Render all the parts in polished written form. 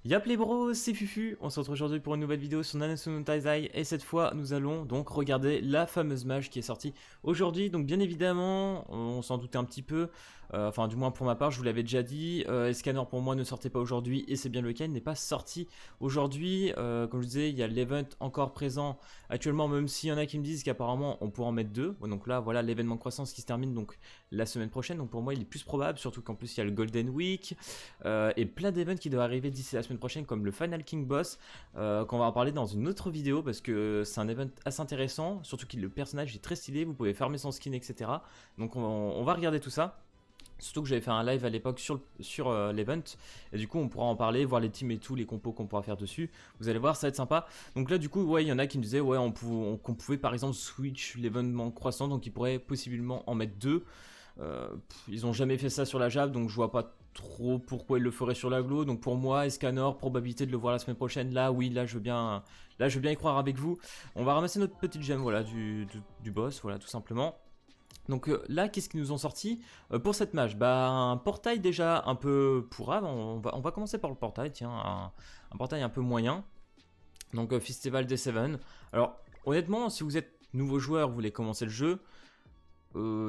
Yap les bros, c'est Fufu, on se retrouve aujourd'hui pour une nouvelle vidéo sur Nanatsu no Taizai et cette fois nous allons donc regarder la fameuse mage qui est sortie aujourd'hui. Donc bien évidemment, on s'en doutait un petit peu, enfin du moins pour ma part je vous l'avais déjà dit, Escanor pour moi ne sortait pas aujourd'hui et c'est bien le cas, il n'est pas sorti aujourd'hui. Comme je disais, il y a l'event encore présent actuellement, même s'il y en a qui me disent qu'apparemment on pourra en mettre deux. Donc là voilà l'événement de croissance qui se termine donc la semaine prochaine, donc pour moi il est plus probable, surtout qu'en plus il y a le Golden Week et plein d'événements qui doivent arriver d'ici la semaine prochaine comme le Final King Boss qu'on va en parler dans une autre vidéo parce que c'est un event assez intéressant, surtout que le personnage est très stylé, vous pouvez farmer son skin etc. Donc on va regarder tout ça. Surtout que j'avais fait un live à l'époque sur l'event et du coup on pourra en parler, voir les teams et tout, les compos qu'on pourra faire dessus. Vous allez voir, ça va être sympa. Donc là du coup ouais, il y en a qui me disaient ouais qu'on pouvait par exemple switch l'événement croissant, donc ils pourraient possiblement en mettre deux. Ils ont jamais fait ça sur la Jab, donc je vois pas trop pourquoi ils le feraient sur la Glo. Donc pour moi, Escanor, probabilité de le voir la semaine prochaine. Là, oui, là je veux bien y croire avec vous. On va ramasser notre petite gemme, voilà, du boss, voilà, tout simplement. Donc là, qu'est-ce qu'ils nous ont sorti pour cette mage? Bah un portail déjà un peu pourrave. On va commencer par le portail, tiens, un portail un peu moyen. Donc Festival des Seven. Alors honnêtement, si vous êtes nouveau joueur, vous voulez commencer le jeu,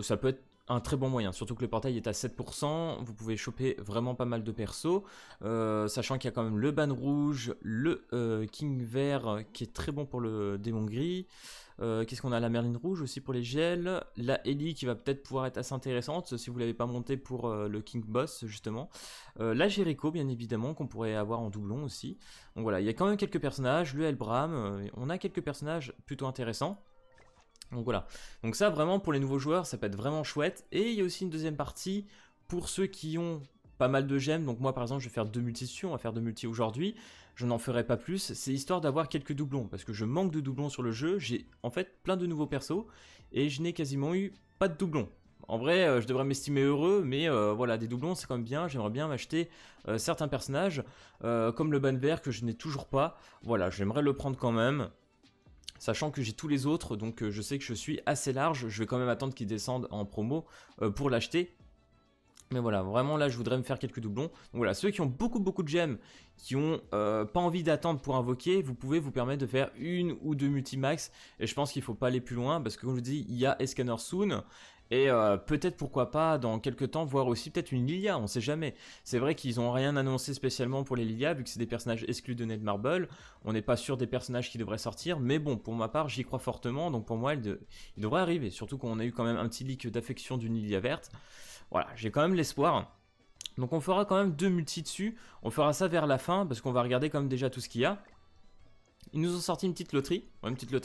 ça peut être un très bon moyen, surtout que le portail est à 7%, vous pouvez choper vraiment pas mal de persos, sachant qu'il y a quand même le ban rouge, le king vert qui est très bon pour le démon gris, qu'est-ce qu'on a, la merline rouge aussi pour les gels, la Ellie qui va peut-être pouvoir être assez intéressante si vous l'avez pas monté pour le king boss justement, la Jericho bien évidemment qu'on pourrait avoir en doublon aussi. Donc voilà, il y a quand même quelques personnages, le Elbram, on a quelques personnages plutôt intéressants. Donc voilà, donc ça vraiment pour les nouveaux joueurs ça peut être vraiment chouette. Et il y a aussi une deuxième partie pour ceux qui ont pas mal de gemmes. Donc moi par exemple je vais faire 2 multi-sessions, on va faire 2 multi aujourd'hui, je n'en ferai pas plus, c'est histoire d'avoir quelques doublons, parce que je manque de doublons sur le jeu, j'ai en fait plein de nouveaux persos, et je n'ai quasiment eu pas de doublons. En vrai, je devrais m'estimer heureux, mais voilà, des doublons c'est quand même bien, j'aimerais bien m'acheter certains personnages, comme le ban vert que je n'ai toujours pas, voilà, j'aimerais le prendre quand même. Sachant que j'ai tous les autres, donc je sais que je suis assez large, je vais quand même attendre qu'ils descendent en promo pour l'acheter. Mais voilà, vraiment là je voudrais me faire quelques doublons. Donc voilà, ceux qui ont beaucoup de gemmes, qui ont pas envie d'attendre pour invoquer, vous pouvez vous permettre de faire une ou deux multimax. Et je pense qu'il faut pas aller plus loin, parce que comme je vous dis, il y a Escanor soon. Et peut-être pourquoi pas dans quelques temps voir aussi peut-être une Lilia, on sait jamais. C'est vrai qu'ils ont rien annoncé spécialement pour les Lilia, vu que c'est des personnages exclus de Netmarble. On n'est pas sûr des personnages qui devraient sortir, mais bon, pour ma part j'y crois fortement, donc pour moi il devrait arriver. Surtout qu'on a eu quand même un petit leak d'affection d'une Lilia verte. Voilà, j'ai quand même l'espoir. Donc on fera quand même deux multi dessus, on fera ça vers la fin, parce qu'on va regarder comme déjà tout ce qu'il y a. Ils nous ont sorti une petite loterie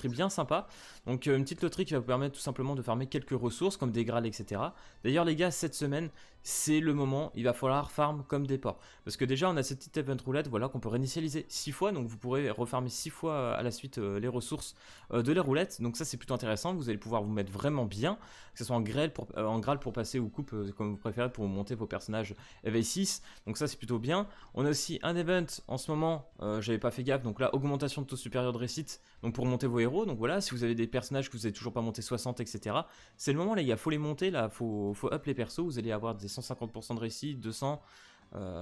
bien sympa. Donc une petite loterie qui va vous permettre tout simplement de farmer quelques ressources comme des grâles, etc. D'ailleurs les gars, cette semaine, c'est le moment, il va falloir farm comme des porcs. Parce que déjà on a cette petite event roulette, voilà, qu'on peut réinitialiser 6 fois, donc vous pourrez refarmer 6 fois à la suite les ressources de la roulette. Donc ça c'est plutôt intéressant, vous allez pouvoir vous mettre vraiment bien, que ce soit en Graal pour passer ou coupe comme vous préférez pour monter vos personnages éveil 6. Donc ça c'est plutôt bien. On a aussi un event en ce moment, j'avais pas fait gaffe, donc là augmentation de taux supérieur de réussite, donc pour monter vos héros. Donc voilà, si vous avez des personnages que vous n'avez toujours pas monté 60 etc, c'est le moment les gars, faut les monter là, faut up les persos, vous allez avoir des 150% de réussite, 200,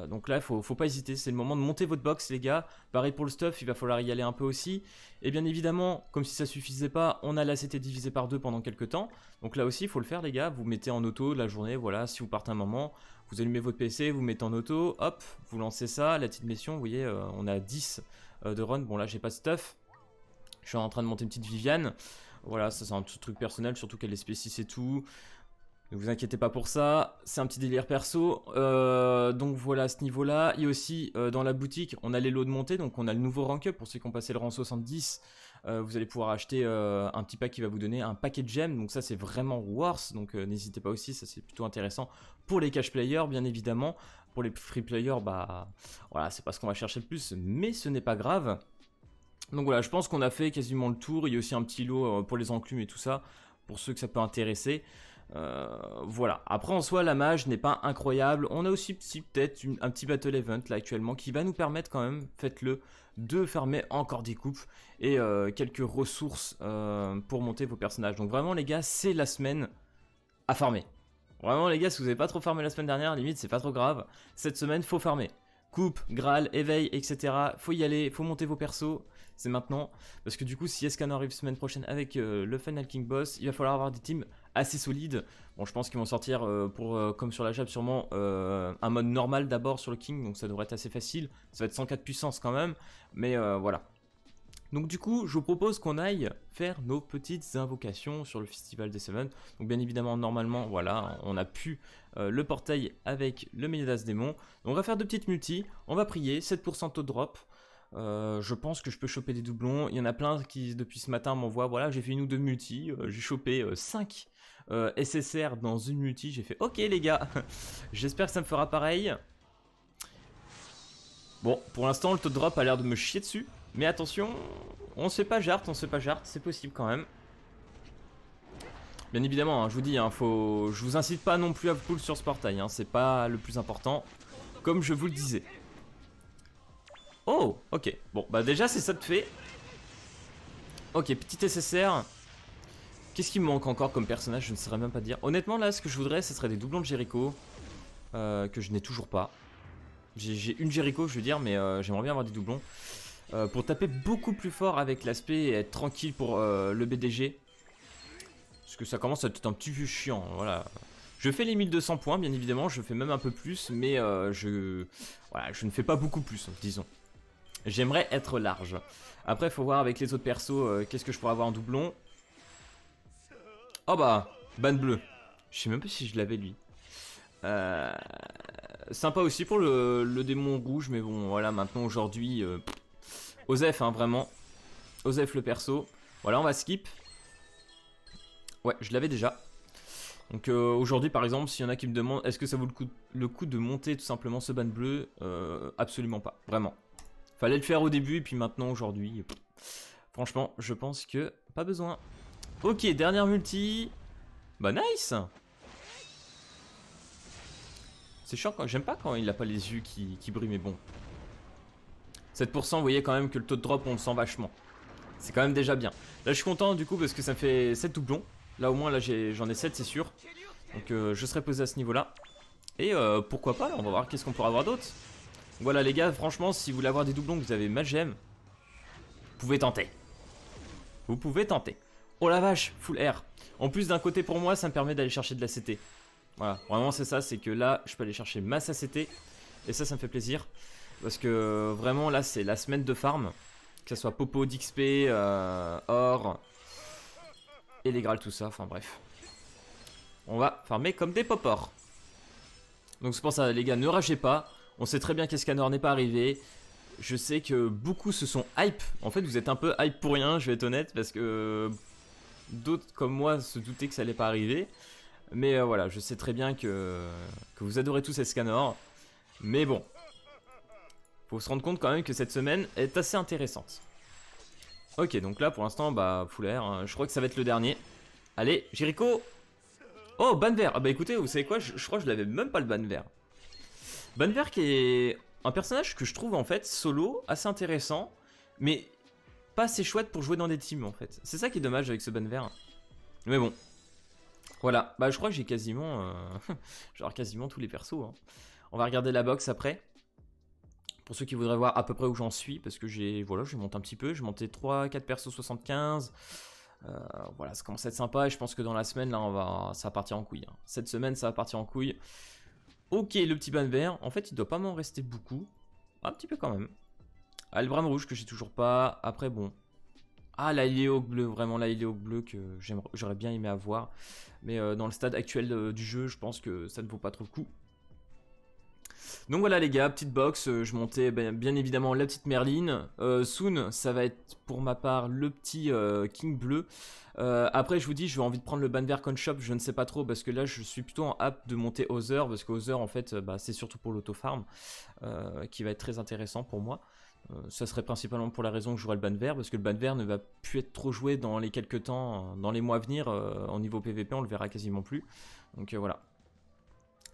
donc là faut pas hésiter, c'est le moment de monter votre box les gars. Pareil pour le stuff, il va falloir y aller un peu aussi. Et bien évidemment, comme si ça suffisait pas, on a la CT divisé par 2 pendant quelques temps, donc là aussi il faut le faire les gars, vous mettez en auto la journée, voilà, si vous partez un moment, vous allumez votre PC, vous mettez en auto, hop, vous lancez ça, la petite mission, vous voyez, on a 10 de run, bon là j'ai pas de stuff, je suis en train de monter une petite Viviane, voilà, ça c'est un petit truc personnel, surtout qu'elle est spécifique et tout. Ne vous inquiétez pas pour ça, c'est un petit délire perso, donc voilà à ce niveau-là. Il y a aussi dans la boutique, on a les lots de montée, donc on a le nouveau rank up pour ceux qui ont passé le rang 70. Vous allez pouvoir acheter un petit pack qui va vous donner un paquet de gemmes, donc ça c'est vraiment worth, donc n'hésitez pas aussi, ça c'est plutôt intéressant pour les cash players bien évidemment. Pour les free players, bah voilà, c'est pas ce qu'on va chercher le plus, mais ce n'est pas grave. Donc voilà, je pense qu'on a fait quasiment le tour. Il y a aussi un petit lot pour les enclumes et tout ça, pour ceux que ça peut intéresser. Voilà, après en soi la mage n'est pas incroyable. On a aussi peut-être un petit battle event là actuellement qui va nous permettre quand même, faites-le, de farmer encore des coupes et quelques ressources pour monter vos personnages. Donc vraiment les gars, c'est la semaine à farmer. Vraiment les gars, si vous n'avez pas trop farmé la semaine dernière, limite c'est pas trop grave. Cette semaine faut farmer. coupe, Graal, éveil, etc. Faut y aller, faut monter vos persos, c'est maintenant. Parce que du coup, si Escanor arrive semaine prochaine avec le Final King Boss, il va falloir avoir des teams assez solides. Bon, je pense qu'ils vont sortir comme sur la Jab sûrement un mode normal d'abord sur le King, donc ça devrait être assez facile. Ça va être 104 puissance quand même, mais voilà. Donc du coup, je vous propose qu'on aille faire nos petites invocations sur le Festival des Seven. Donc bien évidemment, normalement, voilà, on a pu le portail avec le Mélidas Démon. Donc on va faire deux petites multis, on va prier, 7% taux de drop. Je pense que je peux choper des doublons. Il y en a plein qui, depuis ce matin, m'envoient, voilà, j'ai fait une ou deux multis, j'ai chopé 5 SSR dans une multi. J'ai fait, ok les gars, j'espère que ça me fera pareil. Bon, pour l'instant, le taux de drop a l'air de me chier dessus. Mais attention, on se fait pas jart, c'est possible quand même. Bien évidemment, hein, je vous dis, hein, je vous incite pas non plus à pull sur ce portail, hein, c'est pas le plus important, comme je vous le disais. Oh, ok, bon, bah déjà c'est ça de fait. Ok, petit SSR. Qu'est-ce qui me manque encore comme personnage, je ne saurais même pas dire. Honnêtement là, ce que je voudrais, ce serait des doublons de Jericho, que je n'ai toujours pas. J'ai une Jericho, je veux dire, mais j'aimerais bien avoir des doublons. Pour taper beaucoup plus fort avec l'aspect et être tranquille pour le BDG. Parce que ça commence à être un petit peu chiant, voilà. Je fais les 1200 points, bien évidemment, je fais même un peu plus, mais voilà, je ne fais pas beaucoup plus, disons. J'aimerais être large. Après, il faut voir avec les autres persos, qu'est-ce que je pourrais avoir en doublon. Oh bah, ban bleu. Je sais même pas si je l'avais lui. Sympa aussi pour le démon rouge, mais bon, voilà, maintenant, aujourd'hui... Osef, hein, vraiment. Osef le perso. Voilà, on va skip. Ouais, je l'avais déjà. Donc aujourd'hui, par exemple, s'il y en a qui me demandent est-ce que ça vaut le coup de monter tout simplement ce ban bleu, absolument pas, vraiment. Fallait le faire au début, et puis maintenant, aujourd'hui, franchement, je pense que pas besoin. Ok, dernière multi. Bah nice. C'est chiant quand j'aime pas quand il a pas les yeux qui brillent, mais bon. 7%, vous voyez quand même que le taux de drop, on le sent vachement. C'est quand même déjà bien. Là, je suis content du coup parce que ça me fait 7 doublons. Là, au moins, là, j'en ai 7, c'est sûr. Donc, je serai posé à ce niveau-là. Et pourquoi pas, là, on va voir qu'est-ce qu'on pourra avoir d'autre. Voilà, les gars, franchement, si vous voulez avoir des doublons que vous avez mal gemme, vous pouvez tenter. Vous pouvez tenter. Oh la vache, full air. En plus, d'un côté, pour moi, ça me permet d'aller chercher de la CT. Voilà, vraiment, c'est ça, c'est que là, je peux aller chercher masse ACT. Et ça me fait plaisir. Parce que vraiment là c'est la semaine de farm. Que ce soit Popo, d'XP, Or et les Graals, tout ça, enfin bref. On va farmer comme des popors. Donc c'est pour ça les gars, ne ragez pas. On sait très bien qu'Escanor n'est pas arrivé. Je sais que beaucoup se sont hype. En fait vous êtes un peu hype pour rien, je vais être honnête. Parce que d'autres comme moi se doutaient que ça allait pas arriver. Mais voilà, je sais très bien que vous adorez tous Escanor. Mais bon, faut se rendre compte quand même que cette semaine est assez intéressante. Ok, donc là pour l'instant, bah full air, hein. Je crois que ça va être le dernier. Allez, Jericho. Oh, ban vert. Ah bah écoutez, vous savez quoi, je crois que je l'avais même pas le ban vert. Ban vert qui est un personnage que je trouve en fait solo assez intéressant, mais pas assez chouette pour jouer dans des teams en fait. C'est ça qui est dommage avec ce ban vert. Mais bon. Voilà, bah je crois que j'ai quasiment, genre quasiment tous les persos, hein. On va regarder la box après. Pour ceux qui voudraient voir à peu près où j'en suis, parce que j'ai monté un petit peu, j'ai monté 3-4 persos 75. Voilà, ça commence à être sympa et je pense que dans la semaine, là, ça va partir en couille, hein. Cette semaine, ça va partir en couille. Ok, le petit ban vert, en fait, il doit pas m'en rester beaucoup. Un petit peu quand même. Ah, le brame rouge que j'ai toujours pas. Après, bon. Ah, la Iléo bleu, vraiment la Iléo bleu que j'aurais bien aimé avoir. Mais dans le stade actuel du jeu, je pense que ça ne vaut pas trop le coup. Donc voilà les gars, petite box, je montais bien évidemment la petite Merline. Soon, ça va être pour ma part le petit King bleu. Après je vous dis, j'ai envie de prendre le ban vert con shop, je ne sais pas trop parce que là je suis plutôt en app de monter Other. Parce que Other en fait c'est surtout pour l'auto-farm qui va être très intéressant pour moi. Ça serait principalement pour la raison que je jouerai le ban vert, parce que le ban vert ne va plus être trop joué dans les quelques temps, dans les mois à venir. En niveau PVP on le verra quasiment plus. Donc voilà.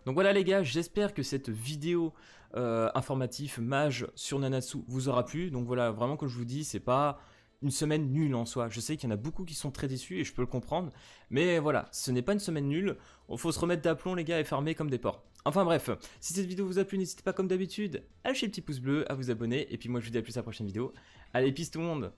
Donc voilà les gars, j'espère que cette vidéo informative mage sur Nanatsu vous aura plu. Donc voilà, vraiment comme je vous dis, c'est pas une semaine nulle en soi. Je sais qu'il y en a beaucoup qui sont très déçus et je peux le comprendre. Mais voilà, ce n'est pas une semaine nulle. Il faut se remettre d'aplomb les gars et farmer comme des porcs. Enfin bref, si cette vidéo vous a plu, n'hésitez pas comme d'habitude à lâcher le petit pouce bleu, à vous abonner, et puis moi je vous dis à plus à la prochaine vidéo. Allez, peace tout le monde!